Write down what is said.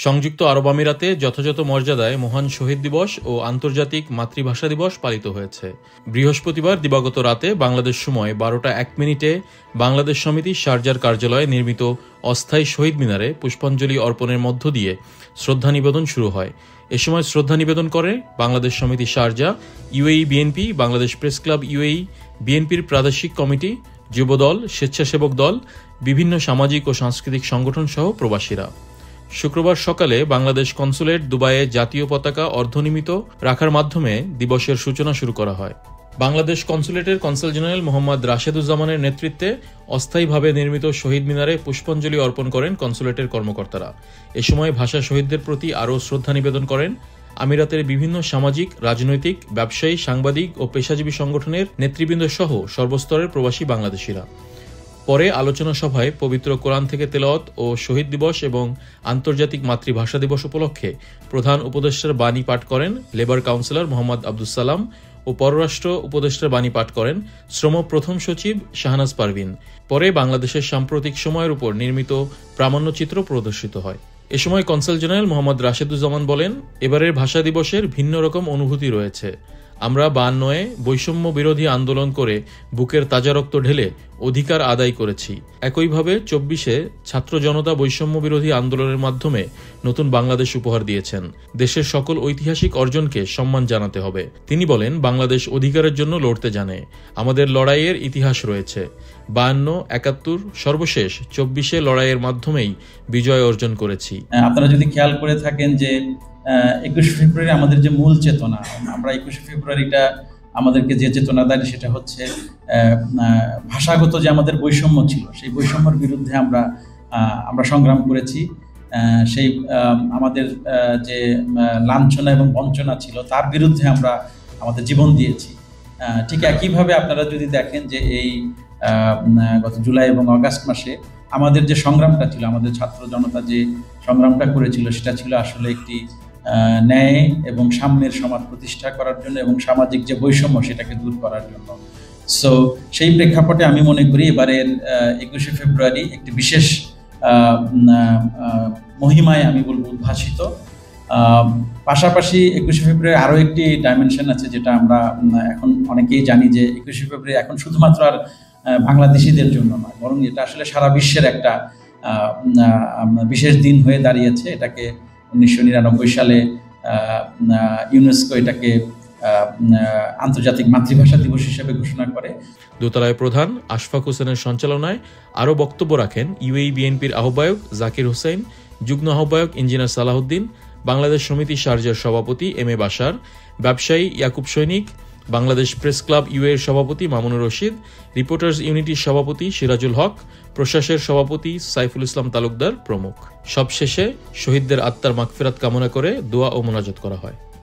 সংযুক্ত আরব আমিরাতে যথাযথ মর্যাদায় মহান শহীদ দিবস ও আন্তর্জাতিক মাতৃভাষা দিবস পালিত হয়েছে। বৃহস্পতিবার দিবাগত রাতে বাংলাদেশ সময় 12টা 1 মিনিটে বাংলাদেশ সমিতি শারজার কার্যালয়ে নির্মিত অস্থায়ী শহীদ মিনারে পুষ্পাঞ্জলি অর্পণের মধ্য দিয়ে শ্রদ্ধা নিবেদন শুরু হয়। এ সময় শ্রদ্ধা নিবেদন করে বাংলাদেশ সমিতি Sharjah, UAE BNP, Bangladesh press club UAE, বিএনপির প্রাদেশিক কমিটি, যুবদল, স্বেচ্ছাসেবক দল, বিভিন্ন সামাজিক ও সাংস্কৃতিক সংগঠন সহ প্রবাসীরা। শুক্রবার সকালে বাংলাদেশ কনসুলেট দুবাইয়ে জাতীয় পতাকা অর্ধনিমিত রাখার মাধ্যমে দিবসের সূচনা শুরু করা হয়। বাংলাদেশ কনসুলেটের কনসাল জেনারেল মোহাম্মদ রাশেদুজ্জামানের নেতৃত্বে অস্থায়ীভাবে নির্মিত শহীদ মিনারে পুষ্পাঞ্জলি অর্পণ করেন কনসুলেটের কর্মকর্তারা। এ সময় ভাষা শহীদদের প্রতি আরও শ্রদ্ধা নিবেদন করেন আমিরাতের বিভিন্ন সামাজিক, রাজনৈতিক, ব্যবসায়ী, সাংবাদিক ও পেশাজীবী সংগঠনের নেতৃবৃন্দ সহ সর্বস্তরের প্রবাসী বাংলাদেশিরা। পরে আলোচনা সভায় পবিত্র কোরআন থেকে তেলাওয়াত ও শহীদ দিবস এবং আন্তর্জাতিক মাতৃভাষা দিবস উপলক্ষে প্রধান উপদেষ্টার বাণী পাঠ করেন লেবার কাউন্সিলর মোহাম্মদ আব্দুস সালাম ও পররাষ্ট্র উপদেষ্টার বাণী পাঠ করেন শ্রম প্রথম সচিব শাহনাজ পারভিন। পরে বাংলাদেশের সাম্প্রতিক সময়ের উপর নির্মিত প্রামাণ্যচিত্র প্রদর্শিত হয়। এ সময় কনসাল জেনারেল মোহাম্মদ রাশেদুজ্জামান বলেন, এবারের ভাষা দিবসের ভিন্ন রকম অনুভূতি রয়েছে। আমরা 52-এ বৈষম্য বিরোধী আন্দোলন করে বুকের তাজা রক্ত ঢেলে অধিকার আদায় করেছি। একইভাবে 24-এ ছাত্র জনতা বৈষম্য বিরোধী আন্দোলনের মাধ্যমে নতুন বাংলাদেশ উপহার দিয়েছেন। দেশের সকল ঐতিহাসিক অর্জনকে সম্মান জানাতে হবে। তিনি বলেন, বাংলাদেশ অধিকারের জন্য লড়তে জানে। আমাদের লড়াইয়ের ইতিহাস রয়েছে। 52, 71, সর্বশেষ 24-এ লড়াইয়ের মাধ্যমেই বিজয় অর্জন করেছি। আপনারা যদি খেয়াল করে থাকেন যে 21শে ফেব্রুয়ারি আমাদের যে মূল চেতনা, আমরা 21শে ফেব্রুয়ারিটা আমাদেরকে যে চেতনা দেয় সেটা হচ্ছে ভাষাগত যে আমাদের বৈষম্য ছিল, সেই বৈষম্যের বিরুদ্ধে আমরা সংগ্রাম করেছি। সেই আমাদের যে লাঞ্ছনা এবং বঞ্চনা ছিল তার বিরুদ্ধে আমরা আমাদের জীবন দিয়েছি। ঠিক একইভাবে আপনারা যদি দেখেন যে এই গত জুলাই এবং আগস্ট মাসে আমাদের যে সংগ্রামটা ছিল, আমাদের ছাত্র জনতা যে সংগ্রামটা করেছিল, সেটা ছিল আসলে একটি ন্যায় এবং সাম্যের সমাজ প্রতিষ্ঠা করার জন্য এবং সামাজিক যে বৈষম্য সেটাকে দূর করার জন্য। সো সেই প্রেক্ষাপটে আমি মনে করি এবারের 21শে ফেব্রুয়ারি একটি বিশেষ মহিমায় আমি বলবো উদ্ভাসিত। পাশাপাশি 21শে ফেব্রুয়ারি আরও একটি ডাইমেনশন আছে, যেটা আমরা এখন অনেকেই জানি যে 21শে ফেব্রুয়ারি এখন শুধুমাত্র আর বাংলাদেশিদের জন্য নয়, বরং এটা আসলে সারা বিশ্বের একটা বিশেষ দিন হয়ে দাঁড়িয়েছে। এটাকে 1999 সালে ইউনেস্কো এটাকে আন্তর্জাতিক মাতৃভাষা দিবস হিসেবে ঘোষণা করে। দোতলায় প্রধান আশফাক হোসেনের সঞ্চালনায় আরও বক্তব্য রাখেন ইউএই বিএনপির আহ্বায়ক জাকির হোসেন, যুগ্ম আহ্বায়ক ইঞ্জিনিয়ার সালাহউদ্দিন, বাংলাদেশ সমিতি শারজার সভাপতি এম এ বাশার, ব্যবসায়ী ইয়াকুব সৈনিক, বাংলাদেশ প্রেস ক্লাব ইউএর সভাপতি মামুনুর রশিদ, রিপোর্টার্স ইউনিটির সভাপতি সিরাজুল হক, প্রশাসের সভাপতি সাইফুল ইসলাম তালুকদার প্রমুখ। সবশেষে শহীদদের আত্মার মাগফিরাত কামনা করে দোয়া ও মোনাজাত করা হয়।